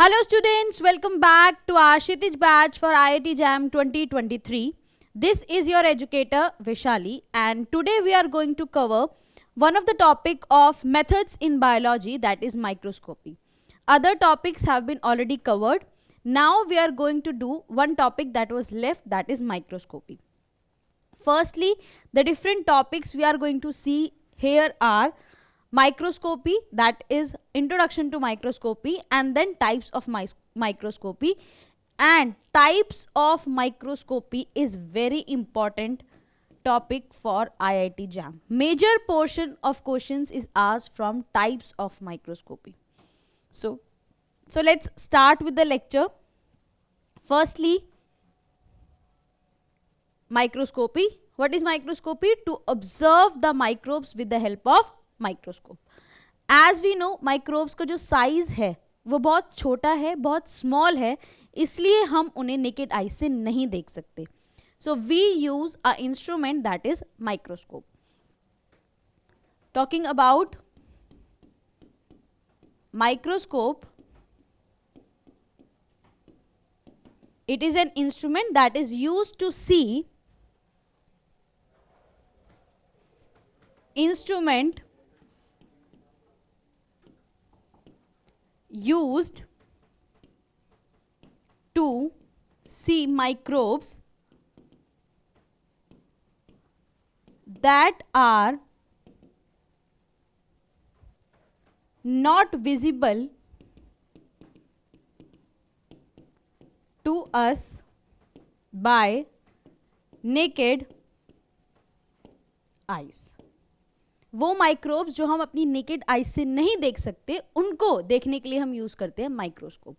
Hello students, welcome back to our Kshitij batch for IIT JAM 2023. This is your educator Vishali and today we are going to cover one of the topic of methods in biology, that is microscopy. Other topics have been already covered. Now we are going to do one topic that was left, that is microscopy. Firstly, the different topics we are going to see here are microscopy, that is introduction to microscopy, and then types of microscopy. And types of microscopy is very important topic for IIT JAM. Major portion of questions is asked from types of microscopy. So let's start with the lecture. Firstly, microscopy. What is microscopy? To observe the microbes with the help of microscope. As we know microbes का जो size है वो बहुत छोटा है, बहुत small है, इसलिए हम उन्हें नेकेड आई से नहीं देख सकते. So we use a instrument that is microscope. Talking about microscope, it is an instrument that is used to see used to see microbes that are not visible to us by naked eyes. वो microbes जो हम अपनी naked eye से नहीं देख सकते, उनको देखने के लिए हम यूज करते हैं माइक्रोस्कोप.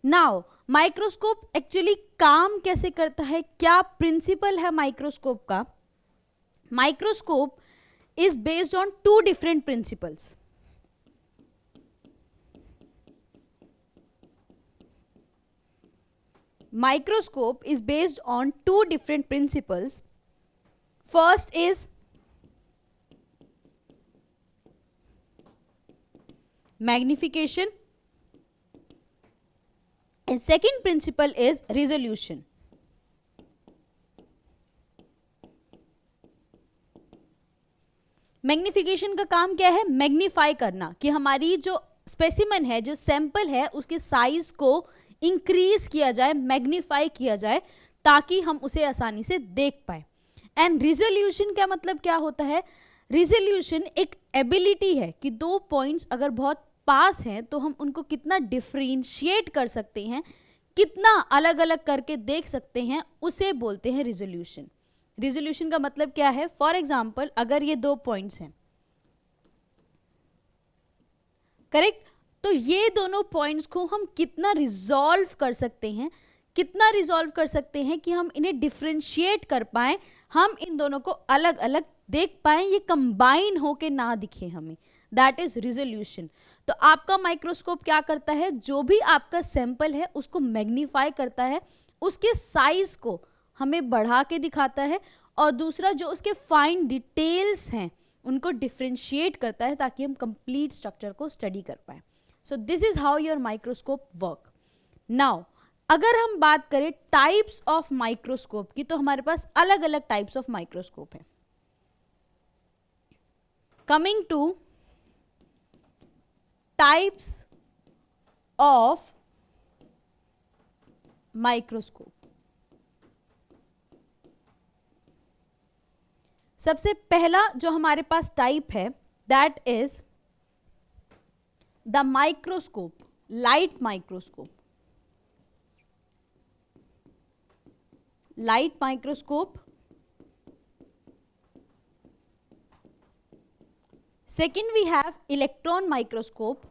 नाउ माइक्रोस्कोप एक्चुअली काम कैसे करता है, क्या प्रिंसिपल है माइक्रोस्कोप का? Microscope is based on two different principles. Microscope is based on two different principles. First is magnification and second principle is resolution. Magnification का काम क्या है? मैग्नीफाई करना, कि हमारी जो स्पेसिमन है, जो सैंपल है, उसके साइज को इंक्रीज किया जाए, मैग्नीफाई किया जाए, ताकि हम उसे आसानी से देख पाए. एंड रिजोल्यूशन का मतलब क्या होता है? रिजोल्यूशन एक एबिलिटी है कि दो पॉइंट्स अगर बहुत पास हैं तो हम उनको कितना डिफरेंशिएट कर सकते हैं, कितना अलग अलग करके देख सकते हैं, उसे बोलते हैं रिजोल्यूशन. रिजोल्यूशन का मतलब क्या है? फॉर एग्जाम्पल, अगर ये दो पॉइंट्स हैं, करेक्ट, तो ये दोनों पॉइंट्स को हम कितना रिजॉल्व कर सकते हैं, कितना रिजॉल्व कर सकते हैं कि हम इन्हें डिफरेंशिएट कर पाएं, हम इन दोनों को अलग अलग देख पाएं, ये कंबाइन होके ना दिखे हमें, दैट इज रिजोल्यूशन. तो आपका माइक्रोस्कोप क्या करता है? जो भी आपका सैंपल है उसको मैग्नीफाई करता है, उसके साइज को हमें बढ़ा के दिखाता है, और दूसरा जो उसके फाइन डिटेल्स हैं उनको डिफरेंशिएट करता है, ताकि हम कंप्लीट स्ट्रक्चर को स्टडी कर पाए. सो this is how your microscope work. Now अगर हम बात करें टाइप्स ऑफ माइक्रोस्कोप की, तो हमारे पास अलग अलग टाइप्स ऑफ माइक्रोस्कोप है. Coming two types of microscope, सबसे पहला जो हमारे पास टाइप है, that is the microscope, light microscope. Light microscope. Second, we have electron microscope.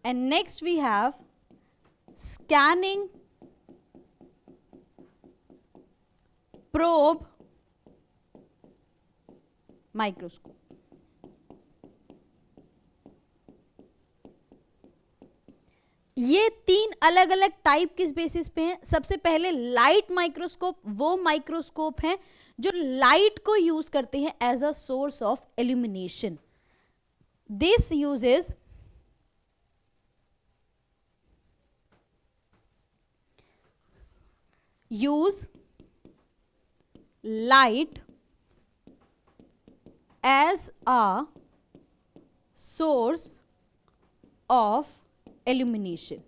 And next we have scanning probe microscope. ये 3 अलग अलग टाइप किस बेसिस पे हैं? सबसे पहले लाइट माइक्रोस्कोप वो माइक्रोस्कोप है जो लाइट को यूज करते हैं as a source of illumination. This uses use light as a source of illumination.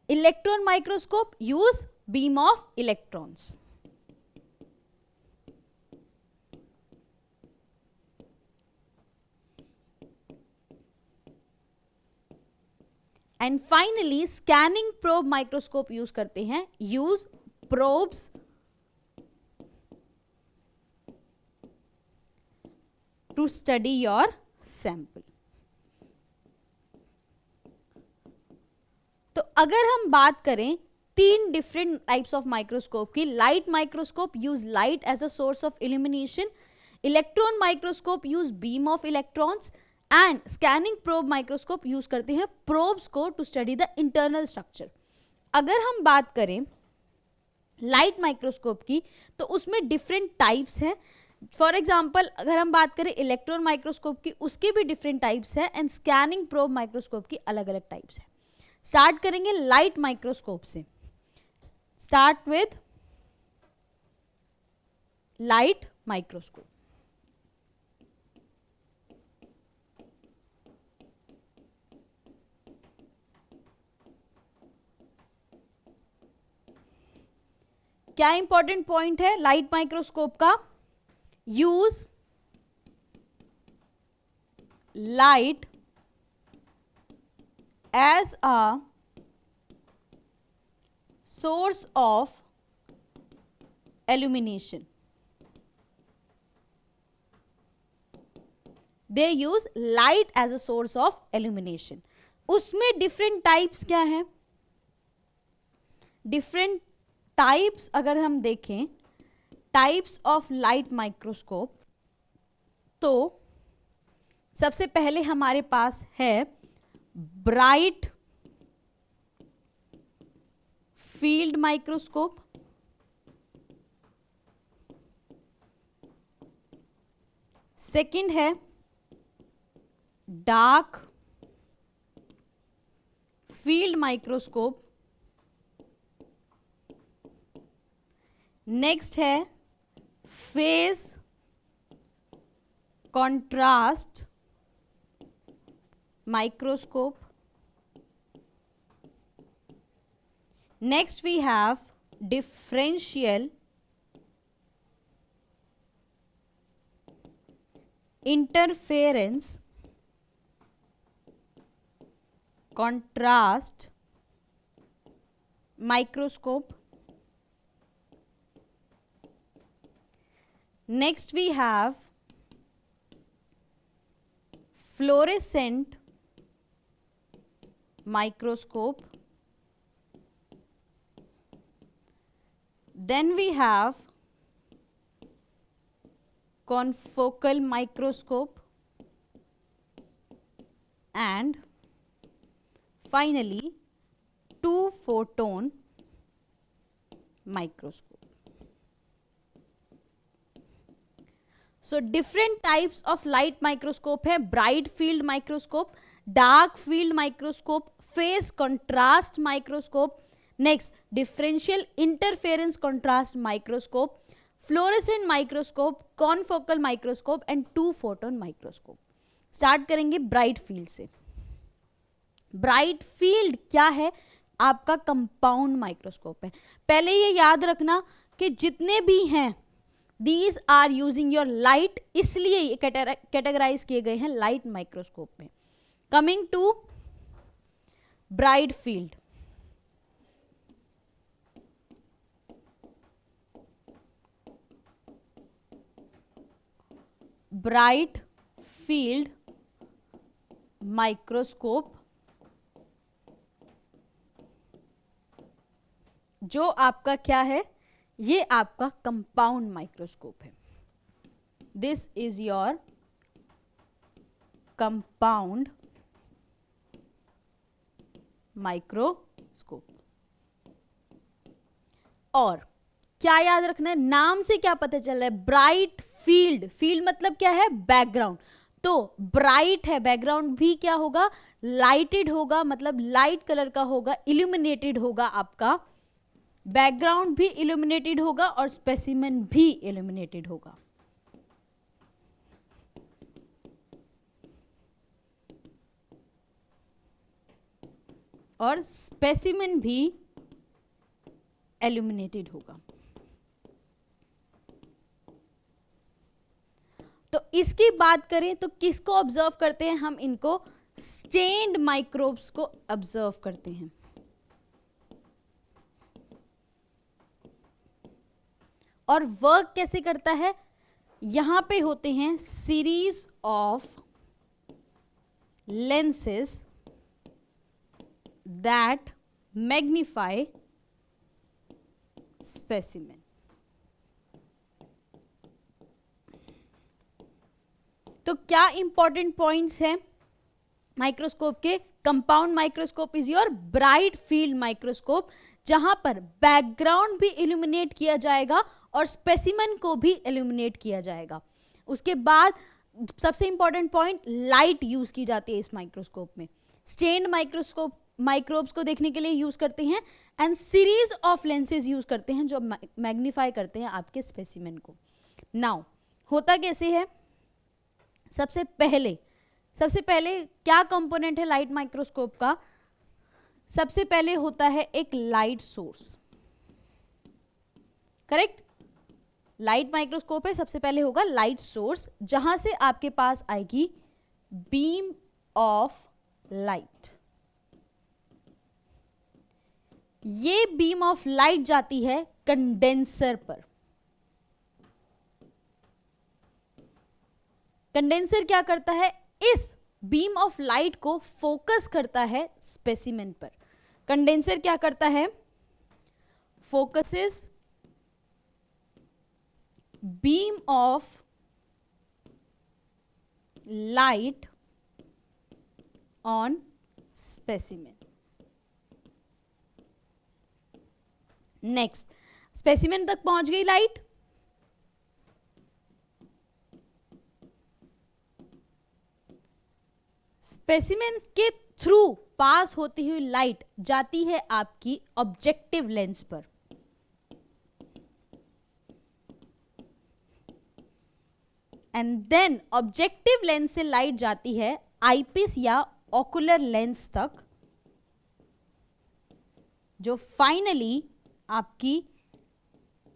Electron microscope use beam of electrons. And finally scanning probe microscope use करते हैं. Use probes to study your sample. तो अगर हम बात करें 3 different types of microscope की, light microscope use light as a source of illumination, electron microscope use beam of electrons, and scanning probe microscope use करते हैं प्रोब्स को to study the internal structure. अगर हम बात करें लाइट माइक्रोस्कोप की तो उसमें डिफरेंट टाइप्स हैं. फॉर एग्जाम्पल अगर हम बात करें इलेक्ट्रॉन माइक्रोस्कोप की, उसके भी डिफरेंट टाइप्स हैं एंड स्कैनिंग प्रोब माइक्रोस्कोप की अलग अलग टाइप्स हैं. स्टार्ट करेंगे लाइट माइक्रोस्कोप से. Start with light microscope. क्या इंपॉर्टेंट पॉइंट है लाइट माइक्रोस्कोप का? Use light as a source of illumination. They use light as a source of illumination. उसमें डिफरेंट टाइप्स क्या है? डिफरेंट टाइप्स अगर हम देखें टाइप्स ऑफ लाइट माइक्रोस्कोप, तो सबसे पहले हमारे पास है ब्राइट फील्ड माइक्रोस्कोप, सेकंड है डार्क फील्ड माइक्रोस्कोप, नेक्स्ट है phase contrast microscope, next we have differential interference contrast microscope, next we have fluorescent microscope, then we have confocal microscope, and finally two photon microscope. So different types of light microscope है. bright field microscope, dark field microscope, phase contrast microscope, next differential interference contrast microscope, fluorescent microscope, confocal microscope and two photon microscope. Start करेंगे bright field से. Bright field क्या है? आपका compound microscope है. पहले ये याद रखना कि जितने भी हैं these are using your light, इसलिए ये कैटेगराइज किए गए हैं लाइट माइक्रोस्कोप में. Coming to bright field. Bright field microscope जो आपका क्या है? ये आपका कंपाउंड माइक्रोस्कोप है. This is your compound microscope. और क्या याद रखना है, नाम से क्या पता चल रहा है, ब्राइट फील्ड। फील्ड मतलब क्या है, बैकग्राउंड। तो ब्राइट है, बैकग्राउंड भी क्या होगा, लाइटेड होगा, मतलब लाइट कलर का होगा, इल्यूमिनेटेड होगा, आपका बैकग्राउंड भी इल्यूमिनेटेड होगा और स्पेसिमेन भी इल्यूमिनेटेड होगा। और स्पेसिमेन भी इल्यूमिनेटेड होगा। तो इसकी बात करें तो किसको ऑब्जर्व करते हैं हम, इनको स्टेन्ड माइक्रोब्स को ऑब्जर्व करते हैं। और वर्क कैसे करता है, यहां पे होते हैं series of lenses that magnify specimen. तो क्या इंपॉर्टेंट पॉइंट्स हैं माइक्रोस्कोप के, compound microscope is your bright field microscope, जहां पर बैकग्राउंड भी इल्यूमिनेट किया जाएगा और स्पेसिमेन को भी इल्यूमिनेट किया जाएगा। उसके बाद सबसे इंपॉर्टेंट पॉइंट, लाइट यूज की जाती है इस माइक्रोस्कोप में। स्टेन्ड माइक्रोस्कोप माइक्रोब्स को देखने के लिए यूज करते हैं, and series of lenses use करते हैं जो मैग्नीफाई करते हैं आपके स्पेसिमेन को। नाउ होता कैसे है, सबसे पहले क्या कंपोनेंट है लाइट माइक्रोस्कोप का, सबसे पहले होता है एक light source. Correct, light microscope है, सबसे पहले होगा लाइट सोर्स, जहां से आपके पास आएगी बीम ऑफ लाइट। ये बीम ऑफ लाइट जाती है कंडेंसर पर। कंडेंसर क्या करता है, इस बीम ऑफ लाइट को फोकस करता है स्पेसिमेन पर। कंडेंसर क्या करता है, focuses beam of light on specimen. Next, specimen तक पहुंच गई लाइट, स्पेसिमेन के थ्रू पास होती हुई लाइट जाती है आपकी ऑब्जेक्टिव लेंस पर। एंड देन ऑब्जेक्टिव लेंस से लाइट जाती है आईपीस या ओकुलर लेंस तक, जो फाइनली आपकी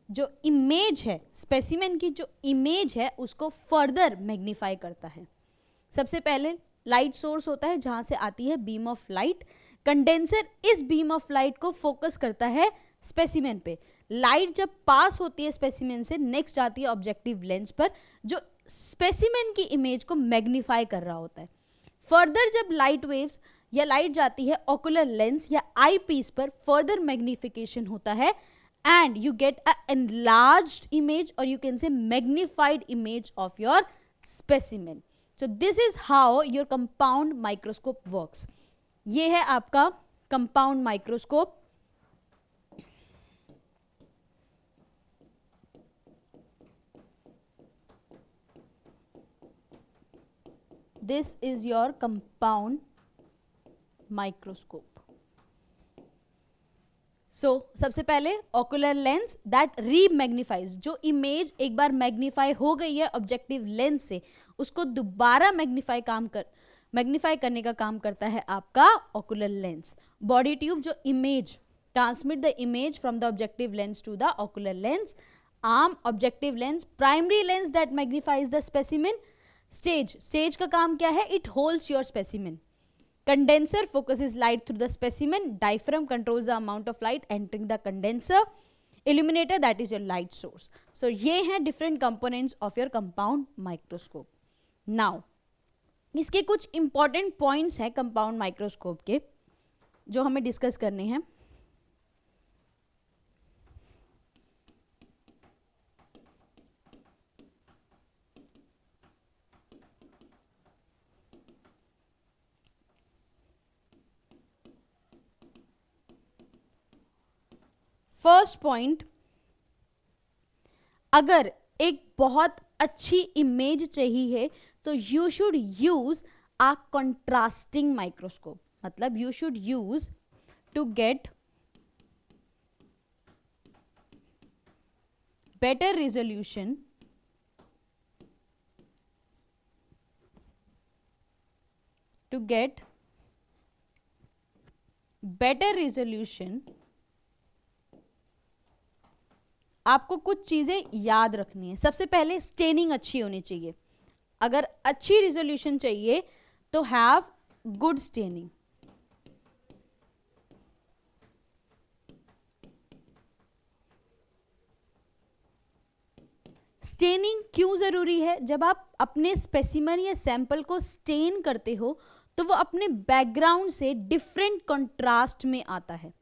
जो इमेज है, स्पेसिमेन की जो इमेज है, उसको फर्दर मैग्नीफाई करता है। सबसे पहले लाइट सोर्स होता है जहां से आती है बीम ऑफ लाइट। कंडेंसर इस बीम ऑफ लाइट को फोकस करता है स्पेसिमेन पे। लाइट जब पास होती है स्पेसिमेन से, नेक्स्ट जाती है ऑब्जेक्टिव लेंस पर, जो स्पेसिमेन की इमेज को मैग्नीफाई कर रहा होता है। फर्दर जब लाइट वेव्स या लाइट जाती है ओकुलर लेंस या आई पीस पर, फर्दर मैग्निफिकेशन होता है and you get a enlarged image, और you can say magnified image of your specimen. So this is how your compound microscope works. ये है आपका compound microscope. This is your compound microscope. So सबसे पहले ocular lens that re-magnifies, जो image एक बार magnify हो गई है ऑब्जेक्टिव लेंस से, उसको दोबारा मैग्नीफाई करने का काम करता है आपका ocular lens. बॉडी ट्यूब जो image transmit the image from the objective lens to the ocular lens. Arm objective lens, primary lens that magnifies the specimen. Stage का काम क्या है, it holds your specimen. Condenser focuses light through the specimen. Diaphragm controls the amount of light entering the condenser. Illuminator, that is your light source. So ये हैं different components of your compound microscope. Now इसके कुछ important points हैं compound microscope के, जो हमें discuss करने हैं. फर्स्ट पॉइंट, अगर एक बहुत अच्छी इमेज चाहिए तो you should use a contrasting microscope, मतलब you should use to get better resolution आपको कुछ चीजें याद रखनी है। सबसे पहले स्टेनिंग अच्छी होनी चाहिए। अगर अच्छी रिजोल्यूशन चाहिए तो हैव गुड स्टेनिंग। स्टेनिंग क्यों जरूरी है? जब आप अपने स्पेसिमन या सैंपल को स्टेन करते हो तो वो अपने बैकग्राउंड से डिफरेंट कंट्रास्ट में आता है।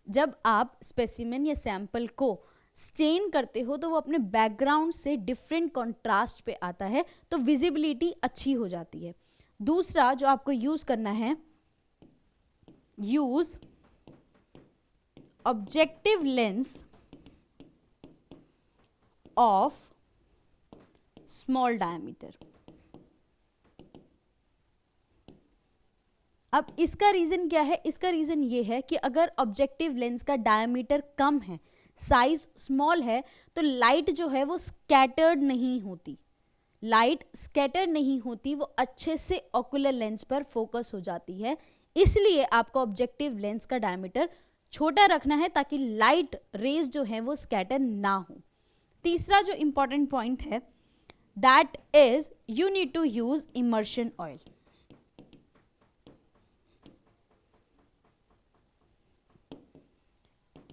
जब आप स्पेसिमन या सैंपल को स्टेन करते हो तो वो अपने बैकग्राउंड से डिफरेंट कंट्रास्ट पे आता है, तो विजिबिलिटी अच्छी हो जाती है। दूसरा जो आपको यूज करना है, use objective lens of small diameter. अब इसका रीजन क्या है? इसका रीजन ये है कि अगर ऑब्जेक्टिव लेंस का डायमीटर कम है, साइज स्मॉल है, तो लाइट जो है वो स्कैटर्ड नहीं होती। लाइट स्कैटर नहीं होती, वो अच्छे से ऑकुलर लेंस पर फोकस हो जाती है। इसलिए आपको ऑब्जेक्टिव लेंस का डायमीटर छोटा रखना है ताकि लाइट रेज जो है वो स्कैटर ना हो। तीसरा जो इंपॉर्टेंट पॉइंट है, that is you need to use immersion oil.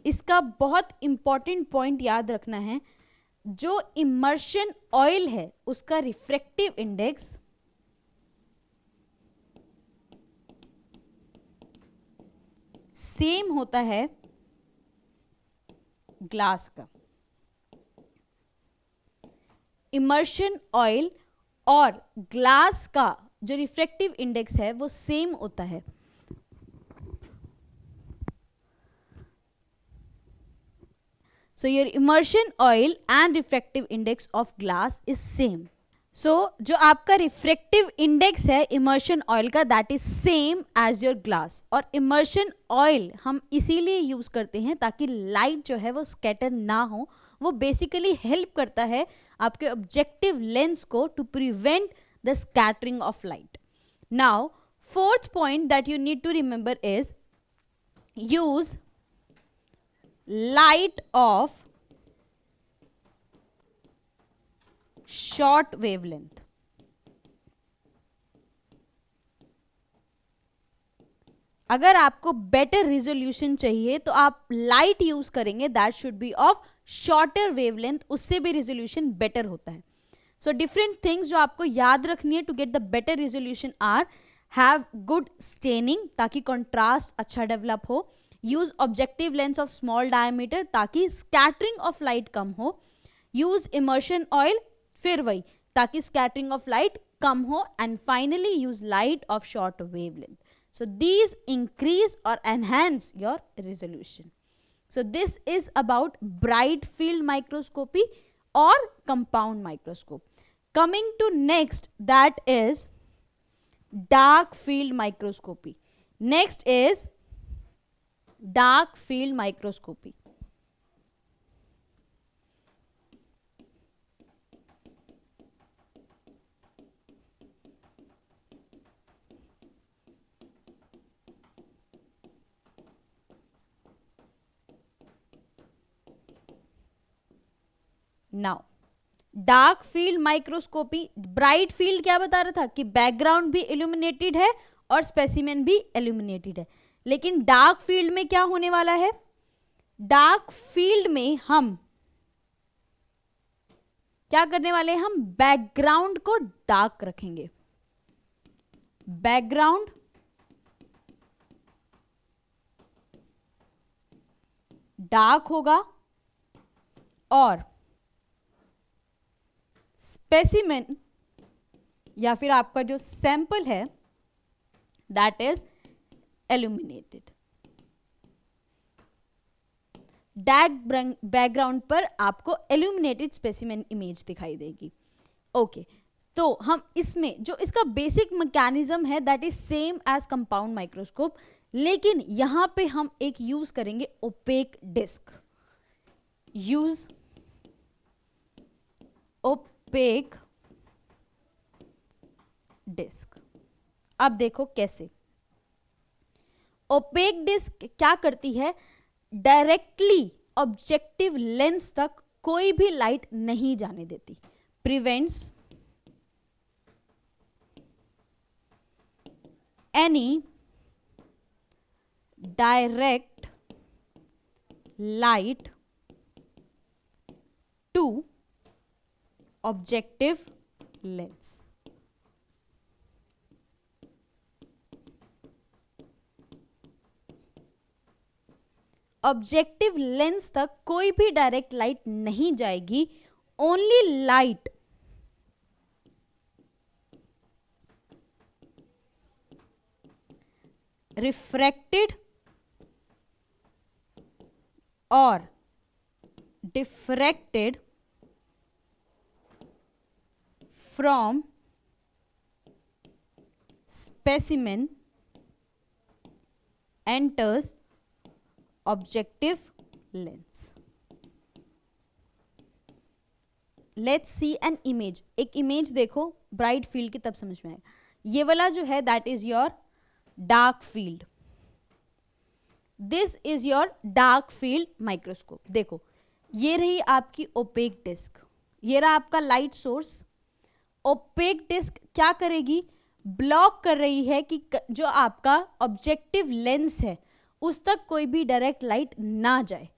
इसका बहुत इंपॉर्टेंट पॉइंट याद रखना है, जो इमर्शन ऑयल है उसका रिफ्रैक्टिव इंडेक्स सेम होता है ग्लास का। इमर्शन ऑयल और ग्लास का जो रिफ्रैक्टिव इंडेक्स है वो सेम होता है। So your immersion oil and refractive index of glass is same. So जो आपका रिफ्रैक्टिव इंडेक्स है इमर्शन ऑयल का, that is same as your glass. और इमर्शन ऑयल हम इसीलिए यूज करते हैं ताकि लाइट जो है वो स्कैटर ना हो। वो बेसिकली हेल्प करता है आपके ऑब्जेक्टिव लेंस को to prevent the scattering of light. Now fourth point that you need to remember is use light of short wavelength। अगर आपको बेटर रिजोल्यूशन चाहिए तो आप लाइट यूज करेंगे, that should be of shorter wavelength, उससे भी resolution better होता है। सो डिफरेंट थिंग्स जो आपको याद रखनी है to get the better resolution or, have good staining ताकि कंट्रास्ट अच्छा डेवलप हो, use objective lens of small diameter ताकि स्कैटरिंग ऑफ लाइट कम हो, यूज इमर्शन ऑयल फिर वही ताकि स्कैटरिंग ऑफ लाइट कम हो, and finally use light of short wavelength. So these increase or enhance your resolution. So this is about bright field microscopy or compound microscope. Coming to next, that is dark field microscopy. Next is dark field microscopy. Now dark field microscopy, bright field क्या बता रहा था कि background भी illuminated है और specimen भी illuminated है, लेकिन डार्क फील्ड में क्या होने वाला है? डार्क फील्ड में हम क्या करने वाले हैं? हम बैकग्राउंड को डार्क रखेंगे। बैकग्राउंड डार्क होगा और स्पेसिमेन या फिर आपका जो सैंपल है that is illuminated. Dark background पर आपको इल्यूमिनेटेड स्पेसिमेन इमेज दिखाई देगी। ओके तो हम इसमें जो इसका बेसिक मैकेनिज्म है that is same as compound microscope, लेकिन यहां पे हम एक यूज करेंगे opaque disc. Use opaque disc. अब देखो कैसे। ओपेक डिस्क क्या करती है, डायरेक्टली ऑब्जेक्टिव लेंस तक कोई भी लाइट नहीं जाने देती, prevents any direct light to objective lens. Objective lens तक कोई भी डायरेक्ट लाइट नहीं जाएगी, ओनली लाइट रिफ्रैक्टेड और diffracted from specimen enters objective lens. Let's see an image. एक इमेज देखो ब्राइट फील्ड की, तब समझ में आएगा। ये वाला जो है that is your dark field, this is your dark field microscope. देखो ये रही आपकी ओपेक डिस्क, ये रहा आपका लाइट सोर्स। ओपेक डिस्क क्या करेगी, ब्लॉक कर रही है कि जो आपका ऑब्जेक्टिव लेंस है उस तक कोई भी डायरेक्ट लाइट ना जाए।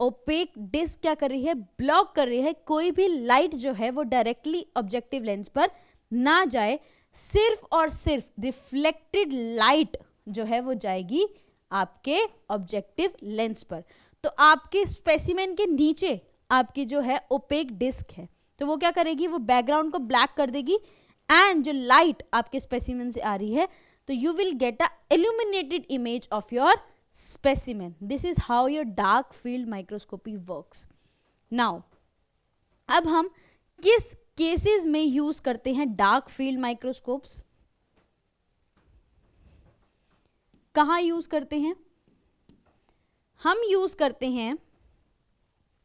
ओपेक डिस्क क्या कर रही है, ब्लॉक कर रही है, कोई भी लाइट जो है वो डायरेक्टली ऑब्जेक्टिव लेंस पर ना जाए, सिर्फ और सिर्फ रिफ्लेक्टेड लाइट जो है वो जाएगी आपके ऑब्जेक्टिव लेंस पर। तो आपके स्पेसिमेन के नीचे आपकी जो है ओपेक डिस्क है, तो वो क्या करेगी, वो बैकग्राउंड को ब्लैक कर देगी एंड जो लाइट आपके स्पेसिमेन से आ रही है तो you will get a illuminated image of your specimen. This is how your dark field microscopy works. Now, अब हम किस केसेस में यूज करते हैं डार्क फील्ड माइक्रोस्कोप्स, कहां यूज करते हैं? हम यूज करते हैं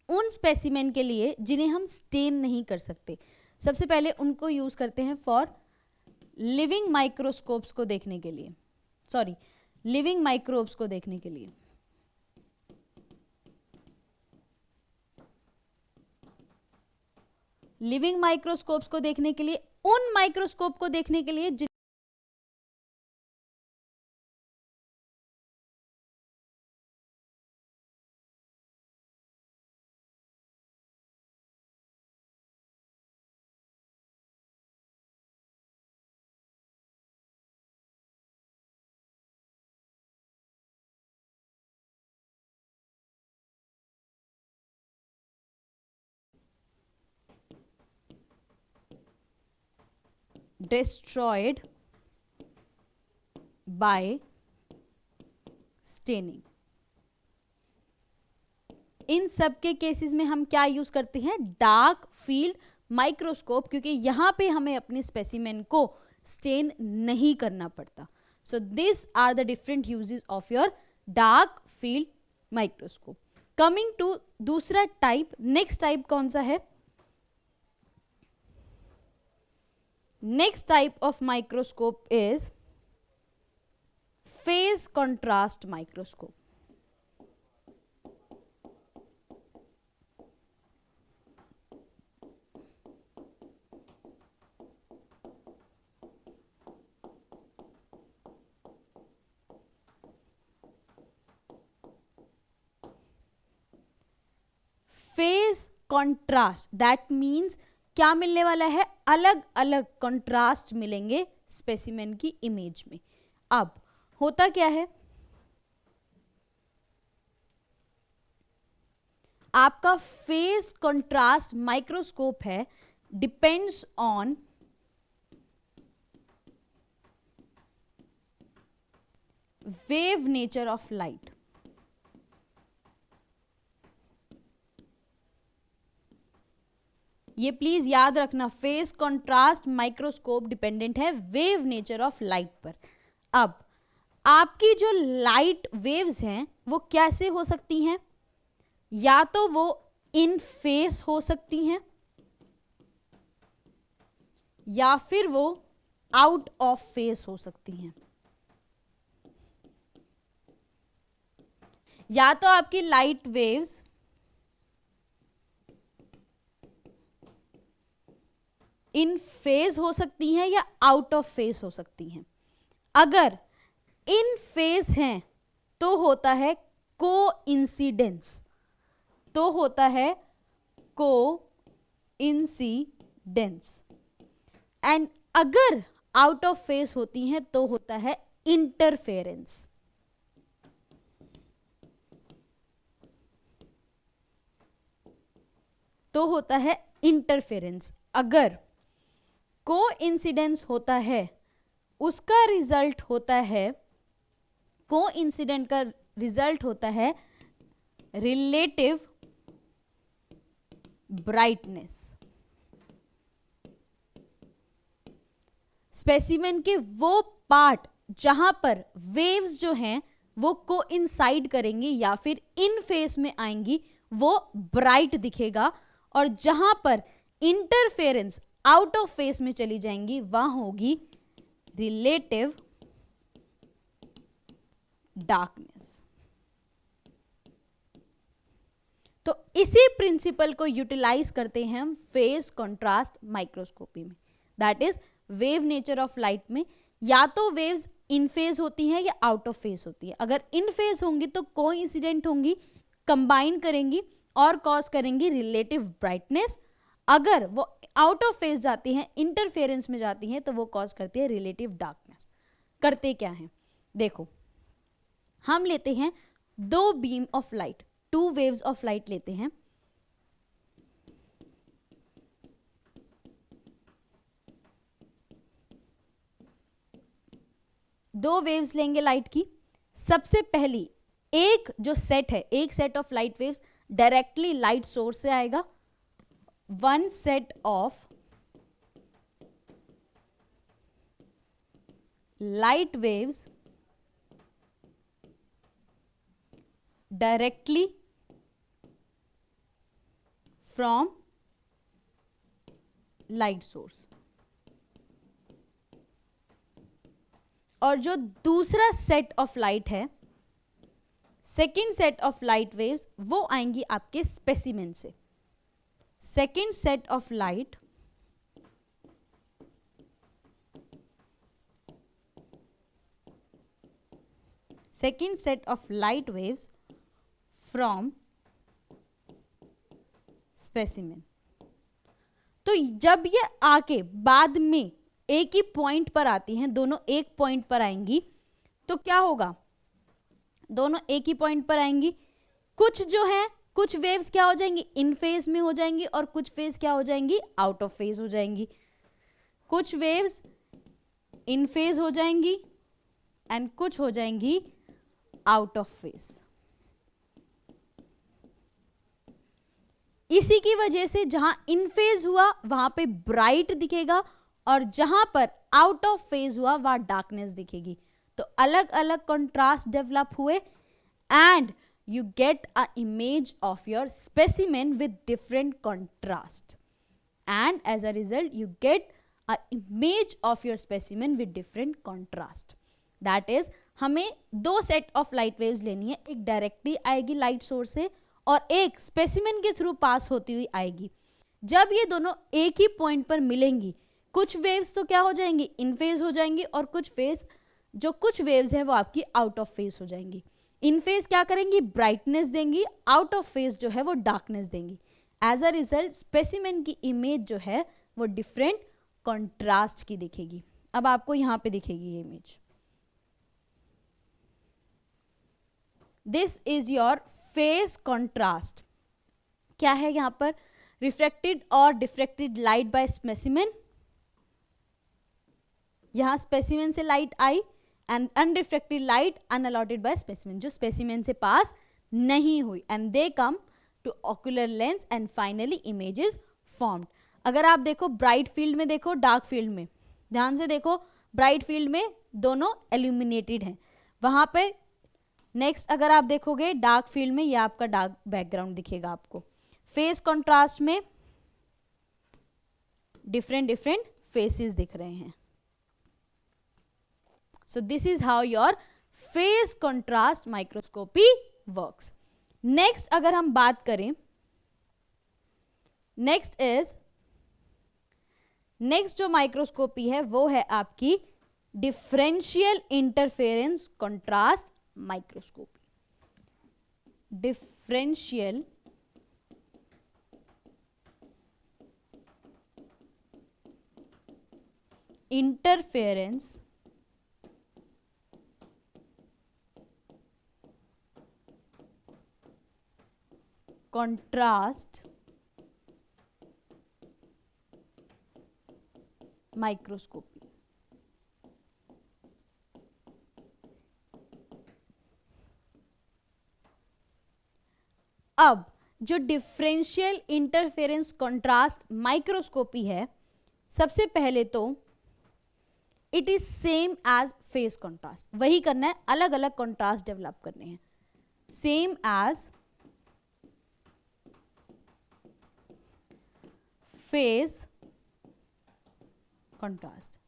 उन स्पेसिमेन के लिए जिन्हें हम स्टेन नहीं कर सकते। सबसे पहले उनको यूज करते हैं फॉर लिविंग माइक्रोस्कोप्स को देखने के लिए, सॉरी लिविंग माइक्रोब्स को देखने के लिए। लिविंग माइक्रोस्कोप्स को देखने के लिए, उन माइक्रोस्कोप को देखने के लिए destroyed by staining। इन सब के केसेस में हम क्या यूज करते हैं, डार्क फील्ड माइक्रोस्कोप, क्योंकि यहां पे हमें अपने स्पेसिमेन को स्टेन नहीं करना पड़ता। So this are the different uses of your dark field microscope. Coming to दूसरा टाइप, नेक्स्ट टाइप कौन सा है? Next type of microscope is phase contrast microscope. Phase contrast, that means क्या मिलने वाला है, अलग अलग कंट्रास्ट मिलेंगे स्पेसिमेन की इमेज में। अब होता क्या है, आपका फेस कंट्रास्ट माइक्रोस्कोप है, depends on wave nature of light. ये प्लीज याद रखना, फेज कंट्रास्ट माइक्रोस्कोप डिपेंडेंट है वेव नेचर ऑफ लाइट पर। अब आपकी जो लाइट वेव्स हैं वो कैसे हो सकती हैं? या तो वो इन फेज हो सकती हैं या फिर वो आउट ऑफ फेज हो सकती हैं। या तो आपकी लाइट वेव्स इन फेज हो सकती हैं या आउट ऑफ फेज हो सकती हैं। अगर इन फेज हैं तो होता है को इंसिडेंस, तो होता है को इंसिडेंस। एंड अगर आउट ऑफ फेज होती हैं तो होता है इंटरफेरेंस। तो होता है इंटरफेरेंस। अगर को इंसिडेंस होता है उसका रिजल्ट होता है, को इंसिडेंट का रिजल्ट होता है रिलेटिव ब्राइटनेस। स्पेसिमेन के वो पार्ट जहां पर वेव्स जो हैं वो कोइंसाइड करेंगी या फिर इन फेस में आएंगी वो ब्राइट दिखेगा, और जहां पर इंटरफेरेंस आउट ऑफ फेस में चली जाएंगी वहां होगी रिलेटिव डार्कनेस। तो इसी प्रिंसिपल को यूटिलाइज करते हैं हम फेज कंट्रास्ट माइक्रोस्कोपी में। That is wave nature of light में या तो वेव्स इन फेज होती हैं या आउट ऑफ फेज होती है। अगर इन फेज होंगी तो कोइंसिडेंट होंगी, कंबाइन करेंगी और कॉज करेंगी रिलेटिव ब्राइटनेस। अगर वो आउट ऑफ फेज जाती हैं, इंटरफेरेंस में जाती हैं, तो वो कॉज करती है रिलेटिव डार्कनेस। करते क्या है देखो, हम लेते हैं दो beam of light, two waves of light लेते हैं। दो वेव्स लेंगे लाइट की। सबसे पहली एक जो सेट है, एक set of light waves directly light source से आएगा। One set of light waves directly from light source, और जो दूसरा सेट ऑफ लाइट है, second set of light waves, वो आएंगी आपके स्पेसिमेन से। Second set of light waves from specimen. तो जब ये आके बाद में एक ही पॉइंट पर आती हैं, दोनों एक पॉइंट पर आएंगी, तो क्या होगा, दोनों एक ही पॉइंट पर आएंगी। कुछ जो है, कुछ वेव्स क्या हो जाएंगी, इन फेज में हो जाएंगी, और कुछ फेज क्या हो जाएंगी, आउट ऑफ फेज हो जाएंगी। कुछ वेव्स इन फेज हो जाएंगी एंड कुछ हो जाएंगी आउट ऑफ फेज। इसी की वजह से जहां इन फेज हुआ वहां पे ब्राइट दिखेगा, और जहां पर आउट ऑफ फेज हुआ वहां डार्कनेस दिखेगी। तो अलग अलग कंट्रास्ट डेवलप हुए and you get a image of your specimen with different contrast, and as a result you get a image of your specimen with different contrast. That is, हमें दो set of light waves लेनी है, एक directly आएगी light source से और एक specimen के थ्रू पास होती हुई आएगी। जब ये दोनों एक ही पॉइंट पर मिलेंगी, कुछ वेव्स तो क्या हो जाएंगी, इन फेज हो जाएंगी, और कुछ वेव्स है वो आपकी आउट ऑफ फेज हो जाएंगी। इन फेज क्या करेंगी, ब्राइटनेस देंगी, आउट ऑफ फेज जो है वो डार्कनेस देंगी। एज अ रिजल्ट स्पेसिमेन की इमेज जो है वो डिफरेंट कंट्रास्ट की दिखेगी। अब आपको यहां पे दिखेगी ये image. This is your phase contrast. क्या है यहां पर, रिफ्रेक्टेड और डिफ्रेक्टेड लाइट बाय स्पेसिमेन। यहां स्पेसिमेन से light I and unrefracted light unallotted by specimen, जो specimen से पास नहीं हुई, and they come to ocular lens and finally image is formed. अगर आप देखो ब्राइट फील्ड में, देखो डार्क फील्ड में, ध्यान से देखो, ब्राइट फील्ड में दोनों एल्यूमिनेटेड हैं वहां पे। नेक्स्ट अगर आप देखोगे डार्क फील्ड में, ये आपका डार्क बैकग्राउंड दिखेगा आपको। फेस कंट्रास्ट में डिफरेंट डिफरेंट फेसेस दिख रहे हैं। So this is how your face contrast microscopy works. Next अगर हम बात करें, नेक्स्ट जो माइक्रोस्कोपी है वो है आपकी differential interference contrast microscopy. Differential interference contrast microscopy. अब जो डिफरेंशियल इंटरफेरेंस कंट्रास्ट माइक्रोस्कोपी है, सबसे पहले तो it is same as phase contrast, वही करना है, अलग अलग कंट्रास्ट डेवलप करने हैं। Same as phase contrast.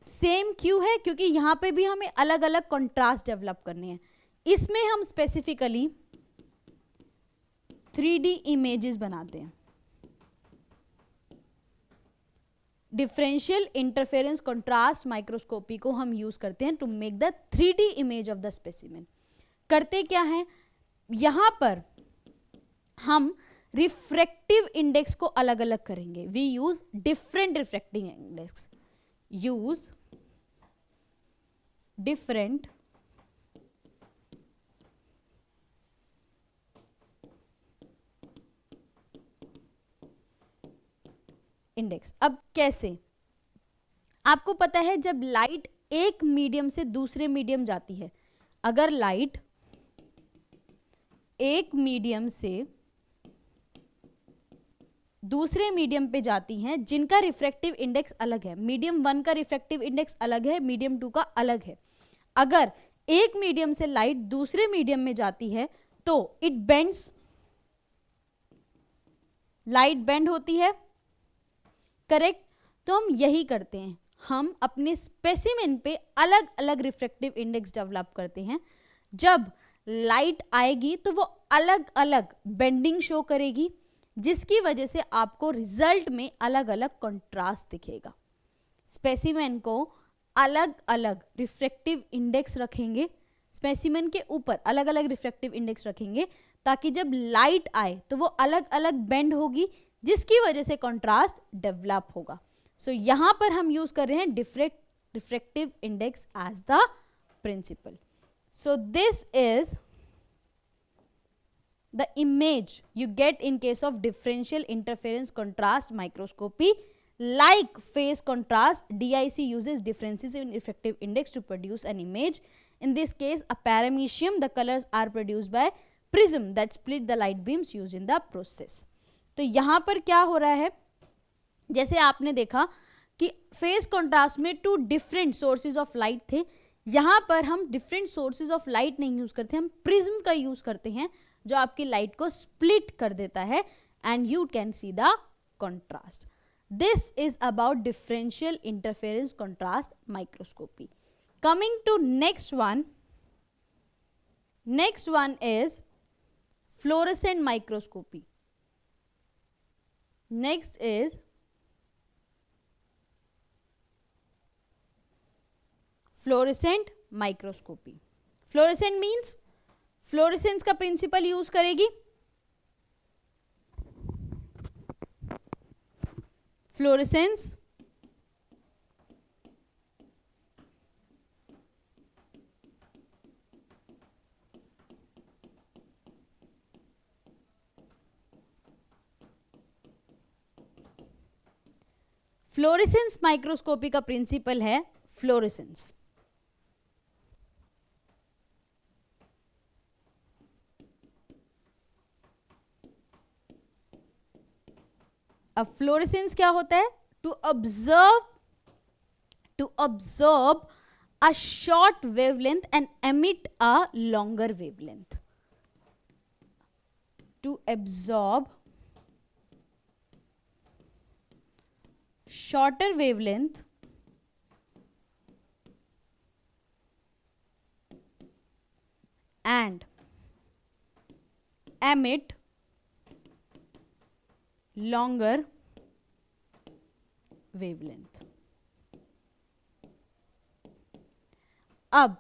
Same क्यों है? क्योंकि यहां पे भी हमें अलग अलग कंट्रास्ट डेवलप करने हैं। इसमें हम स्पेसिफिकली 3D इमेजेस बनाते हैं। डिफरेंशियल इंटरफेरेंस कंट्रास्ट माइक्रोस्कोपी को हम यूज करते हैं to make the 3D image of the specimen. करते क्या है, यहां पर हम रिफ्रैक्टिव इंडेक्स को अलग अलग करेंगे। We use different refracting index, use different index. अब कैसे? आपको पता है जब लाइट एक मीडियम से दूसरे मीडियम जाती है, अगर लाइट एक मीडियम से दूसरे मीडियम पे जाती हैं जिनका रिफ्रैक्टिव इंडेक्स अलग है, मीडियम 1 का रिफ्रैक्टिव इंडेक्स अलग है, मीडियम 2 का अलग है। अगर एक मीडियम से लाइट दूसरे मीडियम में जाती है तो इट बेंड्स, लाइट बेंड होती है, करेक्ट? तो हम यही करते हैं, हम अपने स्पेसिमेन पे अलग अलग रिफ्रैक्टिव इंडेक्स डेवलप करते हैं। जब लाइट आएगी तो वो अलग अलग बेंडिंग शो करेगी, जिसकी वजह से आपको रिजल्ट में अलग अलग कंट्रास्ट दिखेगा। स्पेसिमेन को अलग अलग रिफ्रैक्टिव इंडेक्स रखेंगे, स्पेसिमेन के ऊपर अलग अलग रिफ्रैक्टिव इंडेक्स रखेंगे ताकि जब लाइट आए तो वो अलग अलग बेंड होगी, जिसकी वजह से कंट्रास्ट डेवलप होगा। सो यहां पर हम यूज कर रहे हैं different refractive index as the principle. So this is the image you get in case of differential interference contrast microscopy. Like phase contrast, DIC uses differences in refractive index to produce an image. In this case, a paramecium, the colors are produced by prism that split the light beams used in the process. तो यहाँ पर क्या हो रहा है, जैसे आपने देखा कि फेस कंट्रास्ट में 2 डिफरेंट सोर्सेज ऑफ लाइट थे, यहाँ पर हम डिफरेंट सोर्सेज ऑफ लाइट नहीं यूज करते, हम प्रिज्म का यूज करते हैं जो आपकी लाइट को स्प्लिट कर देता है and you can see the contrast. This is about differential interference contrast microscopy. Coming to next one is fluorescent microscopy. Next is fluorescent microscopy. Fluorescent means fluorescence का प्रिंसिपल यूज करेगी, fluorescence fluorescence microscopy का principle है fluorescence. अब fluorescence क्या होता है? To observe a short wavelength and emit a longer wavelength. To absorb shorter wavelength and emit longer wavelength. अब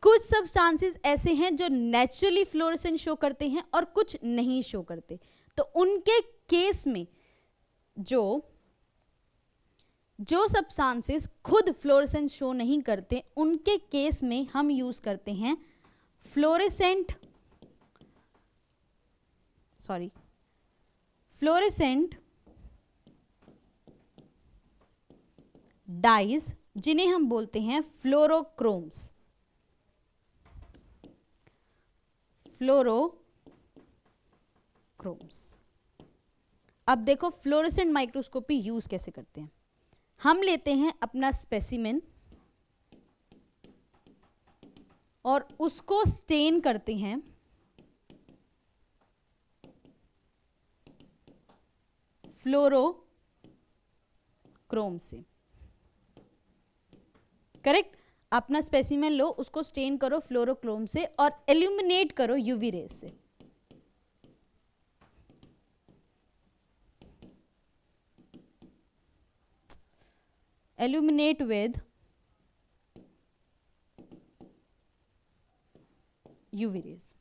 कुछ सब्सटेंसेस ऐसे हैं जो नेचुरली फ्लोरेसेंस शो करते हैं और कुछ नहीं शो करते. तो उनके केस में जो सब्सटेंसेस खुद फ्लोरेसेंस शो नहीं करते, उनके केस में हम यूज करते हैं फ्लोरेसेंट डाइज, जिन्हें हम बोलते हैं फ्लोरोक्रोम्स. अब देखो फ्लोरेसेंट माइक्रोस्कोपी यूज कैसे करते हैं. हम लेते हैं अपना स्पेसिमेन और उसको स्टेन करते हैं फ्लोरोक्रोम से. करेक्ट. अपना स्पेसिमेन लो, उसको स्टेन करो फ्लोरोक्रोम से और इल्यूमिनेट करो यूवी रेज से. illuminate with UV rays.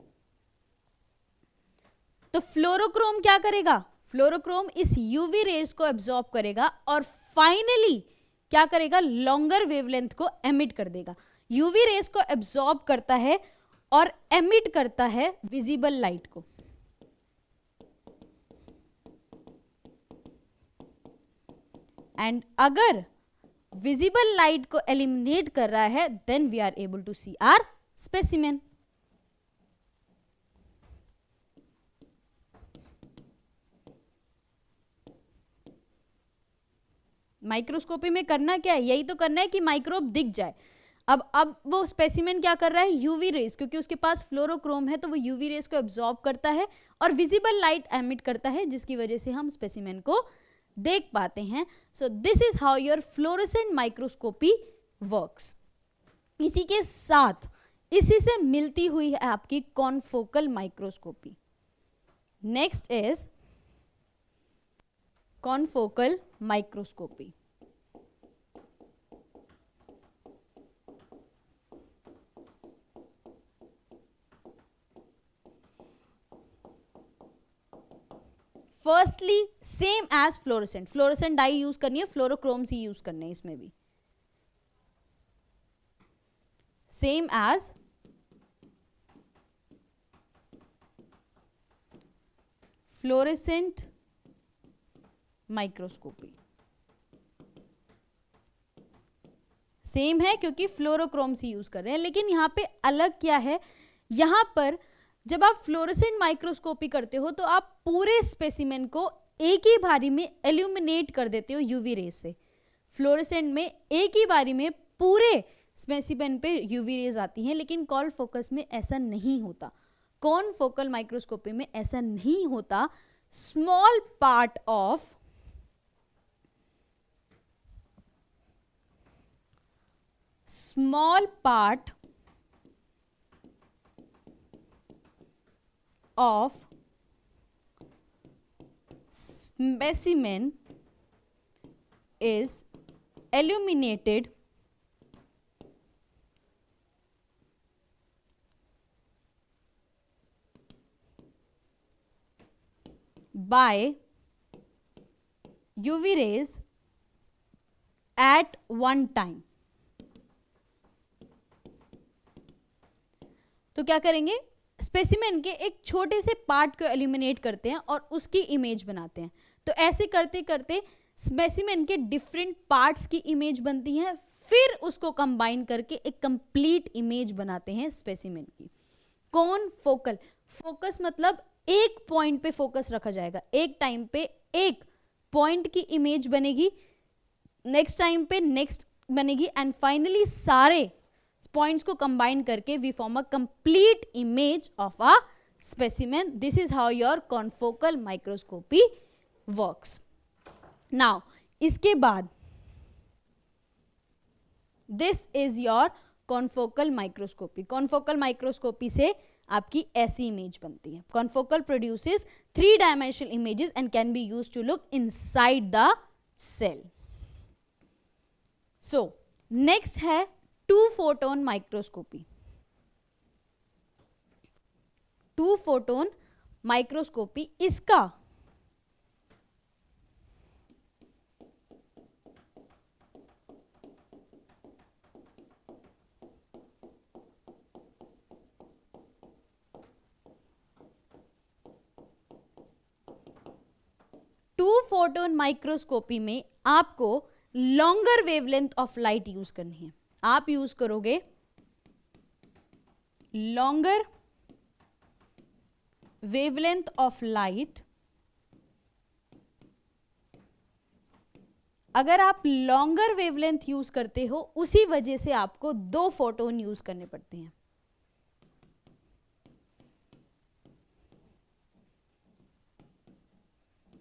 तो फ्लोरोक्रोम क्या करेगा? फ्लोरोक्रोम इस यूवी रेज को एब्जॉर्ब करेगा और फाइनली क्या करेगा? लॉन्गर वेवलेंथ को एमिट कर देगा. यूवी रेज को एब्जॉर्ब करता है और एमिट करता है विजिबल लाइट को. एंड अगर विजिबल लाइट को एलिमिनेट कर रहा है, then we are able to see our specimen. Microscopy में करना क्या है? यही तो करना है कि माइक्रोब दिख जाए. अब वो स्पेसिमेन क्या कर रहा है? यूवी रेज, क्योंकि उसके पास फ्लोरोक्रोम है तो वो यूवी रेज को एब्जॉर्ब करता है और विजिबल लाइट एमिट करता है, जिसकी वजह से हम स्पेसिमेन को देख पाते हैं. So this is how your fluorescent microscopy works. इसी के साथ इसी से मिलती हुई है आपकी confocal microscopy. Next is confocal microscopy. Firstly same as fluorescent dye use करनी है, फ्लोरोक्रोम्स ही यूज करने हैं इसमें भी. Same as fluorescent microscopy. Same है क्योंकि फ्लोरोक्रोम्स ही यूज कर रहे हैं. लेकिन यहां पे अलग क्या है? यहां पर जब आप फ्लोरेसेंट माइक्रोस्कोपी करते हो तो आप पूरे स्पेसिमेन को एक ही बारी में इल्यूमिनेट कर देते हो यूवी रेज से. फ्लोरेसेंट में एक ही बारी में पूरे स्पेसिमेन पे यूवी रेज आती हैं, लेकिन कॉल फोकस में ऐसा नहीं होता. कॉनफोकल माइक्रोस्कोपी में ऐसा नहीं होता. Small part of specimen is illuminated by UV rays at one time. तो क्या करेंगे? स्पेसिमेन के एक छोटे से पार्ट को एलिमिनेट करते हैं और उसकी इमेज बनाते हैं. तो ऐसे करते करते स्पेसिमेन के डिफरेंट पार्ट्स की इमेज बनती है, फिर उसको कंबाइन करके एक कंप्लीट इमेज बनाते हैं स्पेसिमेन की. कौन फोकल, फोकस मतलब एक पॉइंट पे फोकस रखा जाएगा, एक टाइम पे एक पॉइंट की इमेज बनेगी, नेक्स्ट टाइम पे नेक्स्ट बनेगी, एंड फाइनली सारे पॉइंट्स को कंबाइन करके we form a complete image of a specimen. This is how your confocal microscopy works. Now, इसके बाद this is your confocal microscopy. Confocal microscopy से आपकी ऐसी इमेज बनती है. Confocal produces 3-dimensional images and can be used to look inside the cell. So, next है 2-photon microscopy. 2-photon microscopy, इसका photon microscopy में आपको longer wavelength of light use करनी है. आप यूज करोगे लॉन्गर wavelength of light. अगर आप लॉन्गर वेवलेंथ यूज करते हो, उसी वजह से आपको 2 फोटोन यूज करने पड़ते हैं.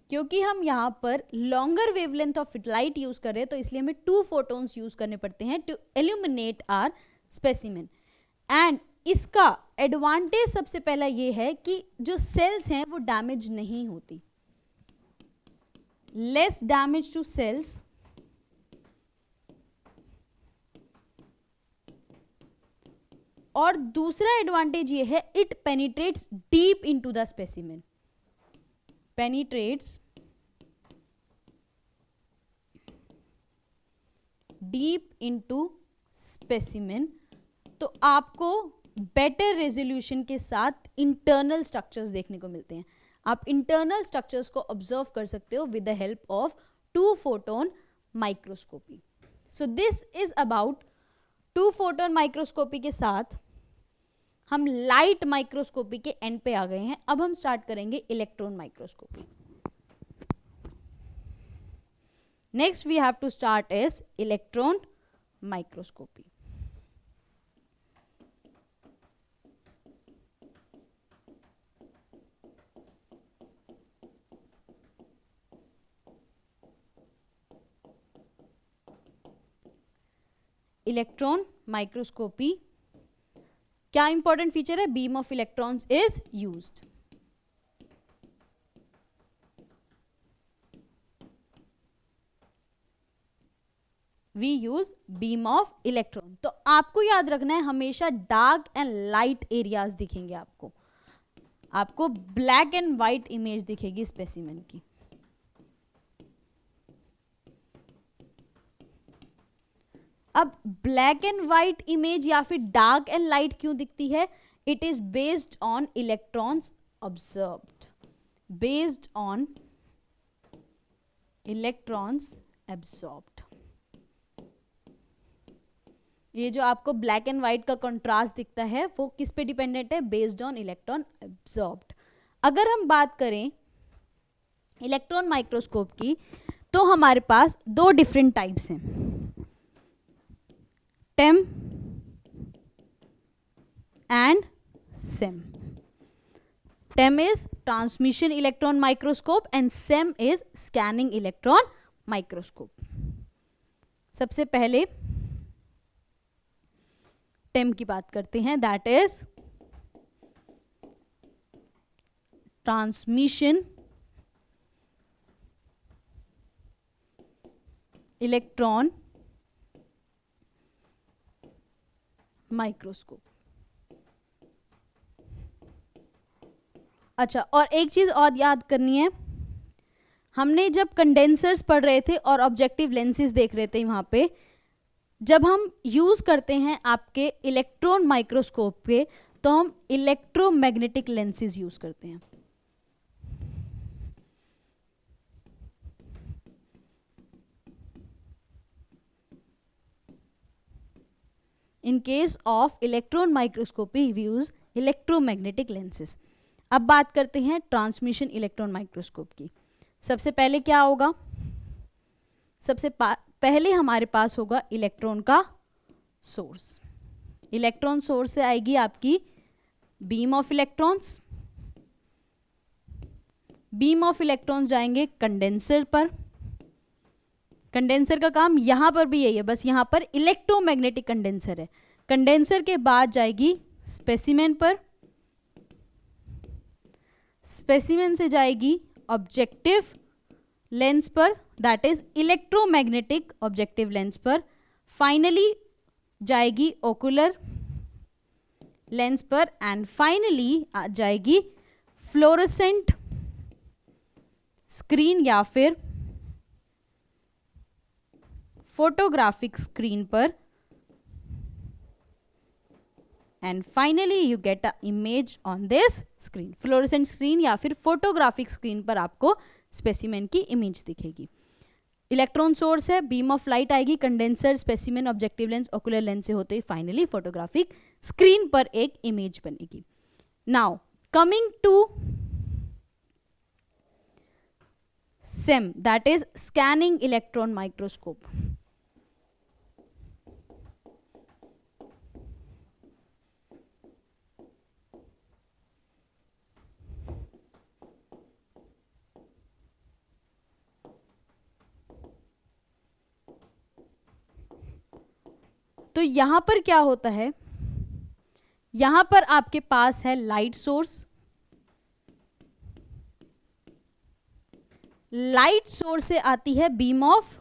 क्योंकि हम यहां पर longer wavelength of light use कर रहे हैं, तो इसलिए हमें 2 फोटोन्स यूज करने पड़ते हैं to illuminate our specimen. And इसका एडवांटेज सबसे पहला ये है कि जो सेल्स हैं वो डैमेज नहीं होती, लेस डैमेज टू सेल्स, और दूसरा एडवांटेज ये है it penetrates deep into the specimen. Penetrates deep into specimen, तो आपको बेटर रेजोल्यूशन के साथ इंटरनल स्ट्रक्चर्स देखने को मिलते हैं. आप इंटरनल स्ट्रक्चर्स को ऑब्जर्व कर सकते हो with the help of 2-photon microscopy. So this is about 2-photon microscopy. के साथ हम लाइट माइक्रोस्कोपी के एंड पे आ गए हैं. अब हम स्टार्ट करेंगे electron microscopy. Next we have to start is electron microscopy. Electron microscopy क्या इंपॉर्टेंट फीचर है? Beam of electrons is used. We use beam of electron. तो आपको याद रखना है हमेशा डार्क एंड लाइट एरियाज दिखेंगे. आपको ब्लैक एंड व्हाइट इमेज दिखेगी स्पेसिमेन की. अब ब्लैक एंड व्हाइट इमेज या फिर डार्क एंड लाइट क्यों दिखती है? It is based on electrons observed. Based on electrons absorbed. ये जो आपको ब्लैक एंड व्हाइट का कंट्रास्ट दिखता है वो किस पे डिपेंडेंट है? Based on electron absorbed. अगर हम बात करें इलेक्ट्रॉन माइक्रोस्कोप की, तो हमारे पास 2 डिफरेंट टाइप्स हैं, TEM and SEM. TEM is transmission electron microscope and SEM is scanning electron microscope. सबसे पहले TEM की बात करते हैं, that is transmission electron microscope. अच्छा, और एक चीज और याद करनी है, हमने जब कंडेंसर्स पढ़ रहे थे और ऑब्जेक्टिव लेंसेज देख रहे थे, वहां पे जब हम यूज करते हैं आपके इलेक्ट्रॉन माइक्रोस्कोप पे, तो हम इलेक्ट्रोमैग्नेटिक लेंसेज यूज करते हैं. In case of electron microscopy, we use electromagnetic lenses. अब बात करते हैं ट्रांसमिशन इलेक्ट्रॉन माइक्रोस्कोप की. सबसे पहले क्या होगा? सबसे पहले हमारे पास होगा इलेक्ट्रॉन का सोर्स। इलेक्ट्रॉन सोर्स से आएगी आपकी beam of electrons. Beam of electrons जाएंगे कंडेंसर पर। कंडेंसर का काम यहां पर भी यही है, बस यहां पर इलेक्ट्रोमैग्नेटिक कंडेंसर है। कंडेंसर के बाद जाएगी स्पेसिमेन पर। स्पेसिमेन से जाएगी ऑब्जेक्टिव लेंस पर, that is electromagnetic objective lens पर। फाइनली जाएगी ओकुलर लेंस पर एंड फाइनली जाएगी फ्लोरोसेंट स्क्रीन या फिर फोटोग्राफिक स्क्रीन पर and finally you get a image on this screen. Fluorescent screen या फिर फोटोग्राफिक स्क्रीन पर आपको स्पेसिमेन की इमेज दिखेगी। इलेक्ट्रॉन सोर्स है, बीम ऑफ लाइट आएगी, condenser, specimen, objective lens, ocular lens से होते ही फाइनली फोटोग्राफिक स्क्रीन पर एक इमेज बनेगी। Now coming to SEM, that is scanning electron microscope. तो यहां पर क्या होता है, यहां पर आपके पास है लाइट सोर्स। लाइट सोर्स से आती है बीम ऑफ,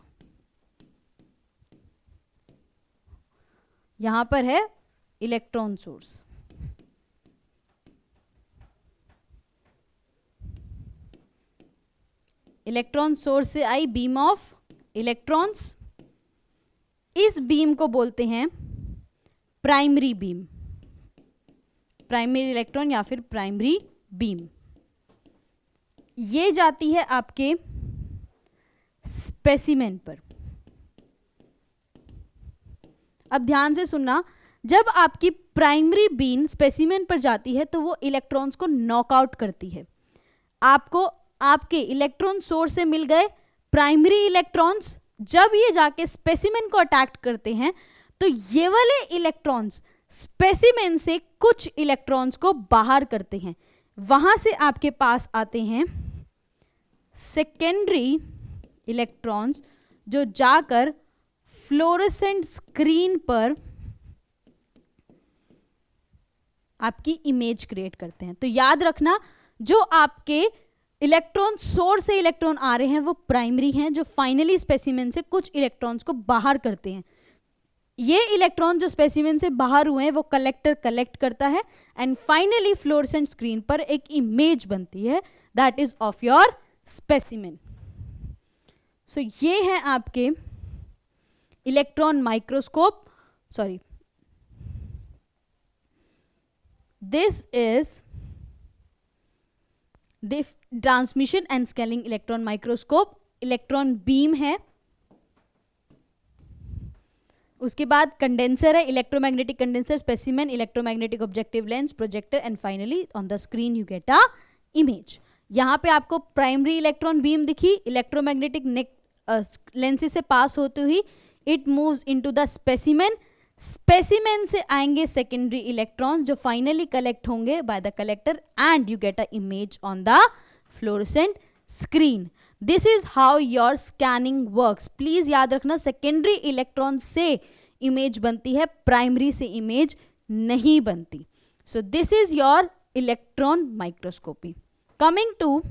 यहां पर है इलेक्ट्रॉन सोर्स। इलेक्ट्रॉन सोर्स से आई बीम ऑफ इलेक्ट्रॉन्स। इस बीम को बोलते हैं प्राइमरी बीम, प्राइमरी इलेक्ट्रॉन या फिर प्राइमरी बीम। ये जाती है आपके स्पेसिमेन पर। अब ध्यान से सुनना, जब आपकी प्राइमरी बीम स्पेसिमेन पर जाती है तो वो इलेक्ट्रॉन्स को नॉकआउट करती है। आपको आपके इलेक्ट्रॉन सोर्स से मिल गए प्राइमरी इलेक्ट्रॉन्स। जब ये जाके स्पेसिमेन को अटैक करते हैं तो ये वाले इलेक्ट्रॉन्स स्पेसिमेन से कुछ इलेक्ट्रॉन्स को बाहर करते हैं। वहां से आपके पास आते हैं सेकेंडरी इलेक्ट्रॉन्स, जो जाकर फ्लोरोसेंट स्क्रीन पर आपकी इमेज क्रिएट करते हैं। तो याद रखना, जो आपके इलेक्ट्रॉन सोर्स से इलेक्ट्रॉन आ रहे हैं वो प्राइमरी हैं, जो फाइनली स्पेसिमेन से कुछ इलेक्ट्रॉन्स को बाहर करते हैं। ये इलेक्ट्रॉन जो स्पेसिमेन से बाहर हुए हैं वो कलेक्टर कलेक्ट करता है एंड फाइनली फ्लोरोसेंट स्क्रीन पर एक इमेज बनती है, that is of your specimen. So ये है आपके electron microscope, sorry, this is the transmission and scaling electron microscope. Electron beam है, उसके बाद कंडेंसर है, electromagnetic condenser, specimen, electromagnetic objective lens, projector and finally on the screen you get a image. यहां पे आपको प्राइमरी इलेक्ट्रॉन बीम दिखी, electromagnetic lenses से pass होते हुई it moves into the specimen. Specimen से आएंगे सेकेंडरी इलेक्ट्रॉन्स जो फाइनली कलेक्ट होंगे by the collector and you get a image on the fluorescent screen. This is how your scanning works. Please याद रखना, secondary electron से image बनती है, primary से इमेज नहीं बनती। So this is your electron microscopy. Coming to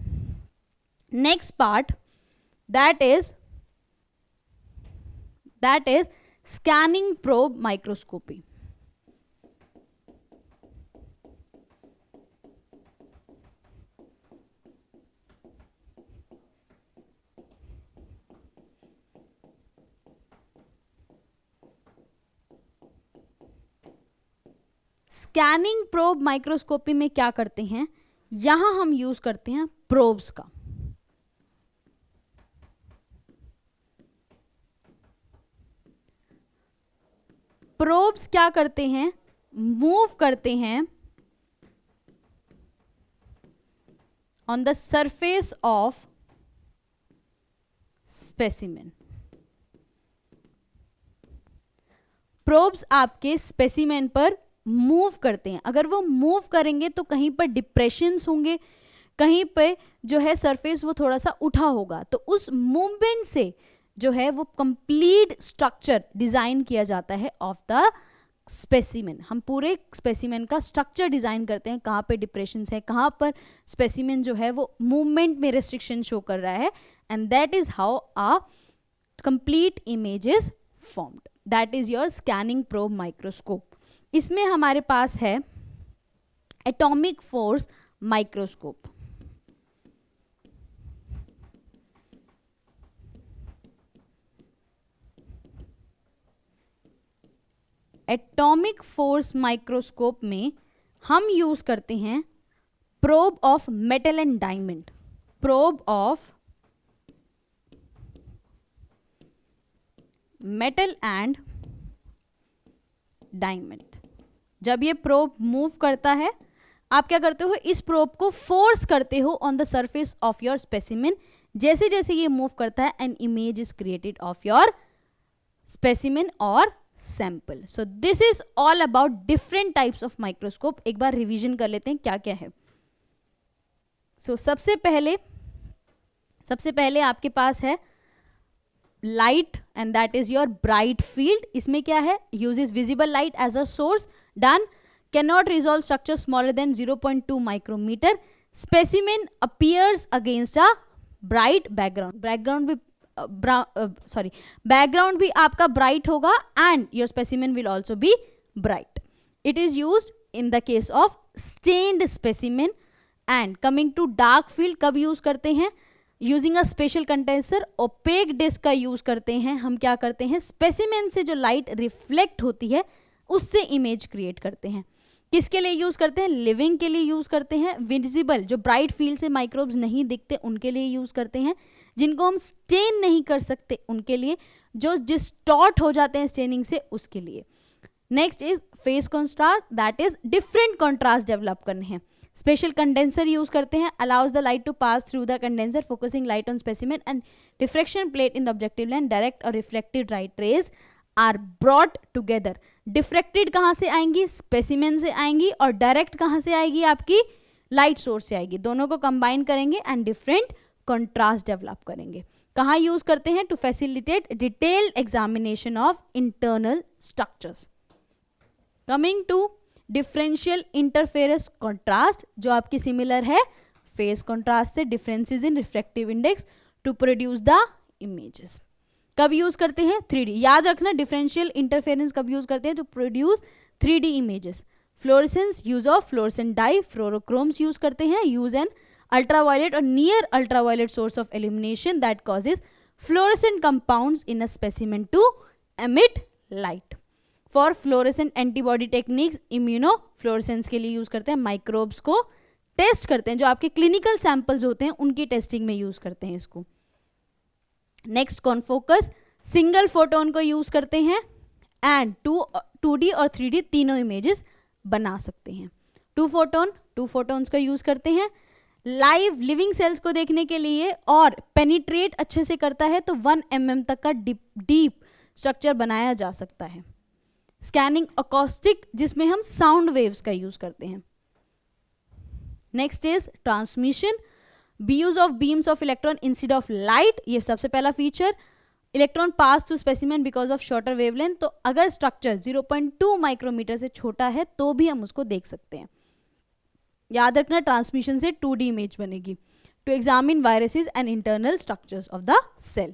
next part, that is scanning probe microscopy. Scanning probe microscopy में क्या करते हैं, यहां हम यूज करते हैं प्रोब्स का। प्रोब्स क्या करते हैं, मूव करते हैं on the surface of specimen. Probes आपके स्पेसिमेन पर मूव करते हैं। अगर वो मूव करेंगे तो कहीं पर डिप्रेशंस होंगे, कहीं पे जो है सरफेस वो थोड़ा सा उठा होगा, तो उस मूवमेंट से जो है वो कंप्लीट स्ट्रक्चर डिजाइन किया जाता है ऑफ द स्पेसिमेन। हम पूरे स्पेसिमेन का स्ट्रक्चर डिजाइन करते हैं, कहाँ पे डिप्रेशंस है, कहाँ पर स्पेसिमेन जो है वो मूवमेंट में रेस्ट्रिक्शन शो कर रहा है, and that is how a complete image is formed. That is your scanning probe microscope. इसमें हमारे पास है atomic force microscope. Atomic force microscope में हम यूज करते हैं probe of metal and diamond. Probe of metal and diamond. जब ये प्रोब मूव करता है, आप क्या करते हो, इस प्रोब को फोर्स करते हो on the surface of your specimen. जैसे जैसे ये मूव करता है, an image is created of your specimen और sample. So this is all about different types of microscope. एक बार रिवीजन कर लेते हैं क्या क्या है। सो सबसे पहले आपके पास है light, and that is your bright field. इसमें क्या है, uses visible light as a source, done, can not resolve structure smaller than 0.2 micrometer, specimen appears against a bright background. Background भी आपका ब्राइट होगा and your specimen will also be bright. It is used in the case of stained specimen. And coming to dark field, कब use करते हैं, using a special condenser, OPEC disc का use करते हैं। हम क्या करते हैं, स्पेसिमेन से जो लाइट रिफ्लेक्ट होती है उससे इमेज क्रिएट करते हैं। किसके लिए यूज करते हैं, लिविंग के लिए यूज करते हैं। विजिबल जो ब्राइट फील्ड से माइक्रोब्स नहीं दिखते उनके लिए यूज करते हैं। जिनको हम स्टेन नहीं कर सकते उनके लिए, जो डिस्टॉर्ट हो जाते हैं स्टेनिंग से उसके लिए। Next is phase contrast, that is different contrast develop करने हैं। स्पेशल कंडेंसर यूज करते हैं, allows the light to pass through the condenser focusing light on specimen and diffraction plate in the objective lens. Direct और reflected light rays are brought together. Diffracted कहाँ से आएंगी, specimen से आएंगी, और direct कहाँ से आएगी, आपकी लाइट सोर्स से आएगी। दोनों को कंबाइन करेंगे एंड डिफरेंट कंट्रास्ट डेवलप करेंगे। कहाँ यूज करते हैं, to facilitate detailed examination of internal structures. Coming to differential interference contrast, जो आपकी सिमिलर है फेस कंट्रास्ट से, differences in refractive index to produce the images. कब यूज करते हैं, 3D। याद रखना, डिफरेंशियल इंटरफेरेंस कब यूज करते हैं, to produce 3D images. Fluorescence, use of fluorescent dye, fluorochromes use करते हैं, use an ultraviolet or near ultraviolet source of illumination that causes fluorescent compounds in a specimen to emit light. For fluorescent antibody techniques, immunofluorescence के लिए use करते हैं। Microbes को test करते हैं, जो आपके क्लिनिकल सैंपल्स होते हैं उनकी टेस्टिंग में यूज करते हैं इसको। नेक्स्ट कॉन्फोकस, सिंगल फोटोन को यूज करते हैं एंड 2D और 3D तीनों इमेजेस बना सकते हैं। टू फोटोन्स का यूज करते हैं लाइव लिविंग सेल्स को देखने के लिए, और पेनिट्रेट अच्छे से करता है तो 1 mm तक का डीप स्ट्रक्चर बनाया जा सकता है। स्कैनिंग अकॉस्टिक, जिसमें हम साउंड वेव्स का यूज करते हैं। Next is transmission, use of beams of electron instead of light. ये सबसे पहला feature. Electron pass through specimen because of shorter wavelength, तो अगर स्ट्रक्चर 0.2 माइक्रोमीटर से छोटा है तो भी हम उसको देख सकते हैं। याद रखना, ट्रांसमिशन से 2D इमेज बनेगी। To examine viruses and internal structures of the cell.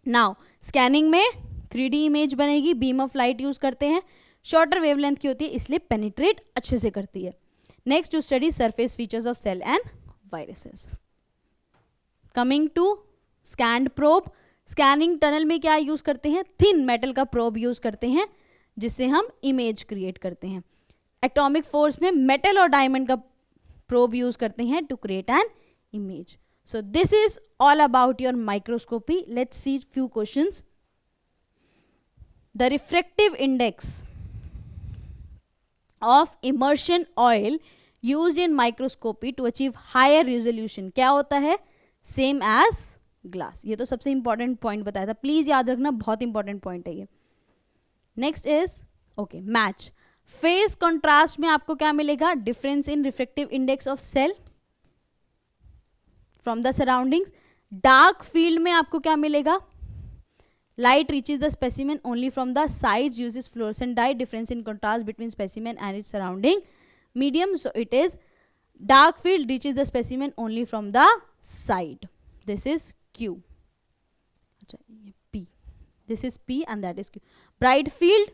Now scanning में 3D इमेज बनेगी, बीम ऑफ लाइट यूज करते हैं, शॉर्टर वेवलेंथ की होती है इसलिए पेनिट्रेट अच्छे से करती है। Next, to study surface features of cell and viruses. Coming to scanned probe, scanning tunnel में क्या यूज करते हैं, थिन मेटल का प्रोब यूज करते हैं जिससे हम इमेज क्रिएट करते हैं। एटॉमिक फोर्स में मेटल और डायमंड का प्रोब यूज करते हैं to create an image. So this is all about your microscopy. Let's see few questions. The refractive index of immersion oil used in microscopy to achieve higher resolution क्या होता है, same as glass. ये तो सबसे important point बताया था, please याद रखना, बहुत इंपॉर्टेंट पॉइंट है ये। Next is okay match. Phase contrast में आपको क्या मिलेगा? Difference in refractive index of cell from the surroundings. Dark field में आपको क्या मिलेगा? Light reaches the specimen only from the sides, uses fluorescent dye, difference in contrast between specimen and its surrounding medium. So it is dark field reaches the specimen only from the side. This is Q. P. This is P and that is Q. Bright field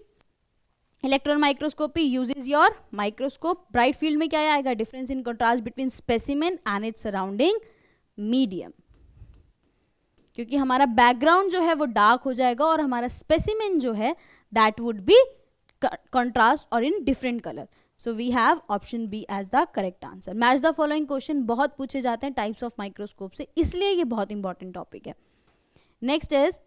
electron microscopy uses your microscope. Bright field में क्या आएगा? Difference in contrast between specimen and its surrounding medium. क्योंकि हमारा background जो है वो dark हो जाएगा और हमारा स्पेसिमेन जो है दैट वुड बी contrast और in different color. So we have option B as the correct answer. Match the following question बहुत पूछे जाते हैं types of microscope से, इसलिए ये बहुत important topic है. Next is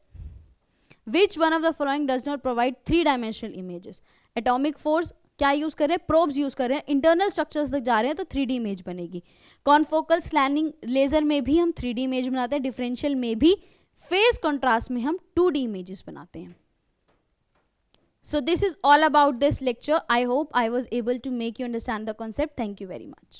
which one of the following does not provide 3-dimensional images? Atomic force क्या यूज कर रहे हैं? प्रोब्स यूज कर रहे हैं. इंटरनल स्ट्रक्चर्स तक जा रहे हैं तो 3D इमेज बनेगी. कॉन्फोकल स्लैनिंग लेजर में भी हम 3D इमेज बनाते हैं. डिफरेंशियल में भी. फेज कंट्रास्ट में हम 2D इमेजेस बनाते हैं. So this is all about this lecture. I hope I was able to make you understand the concept. Thank you very much.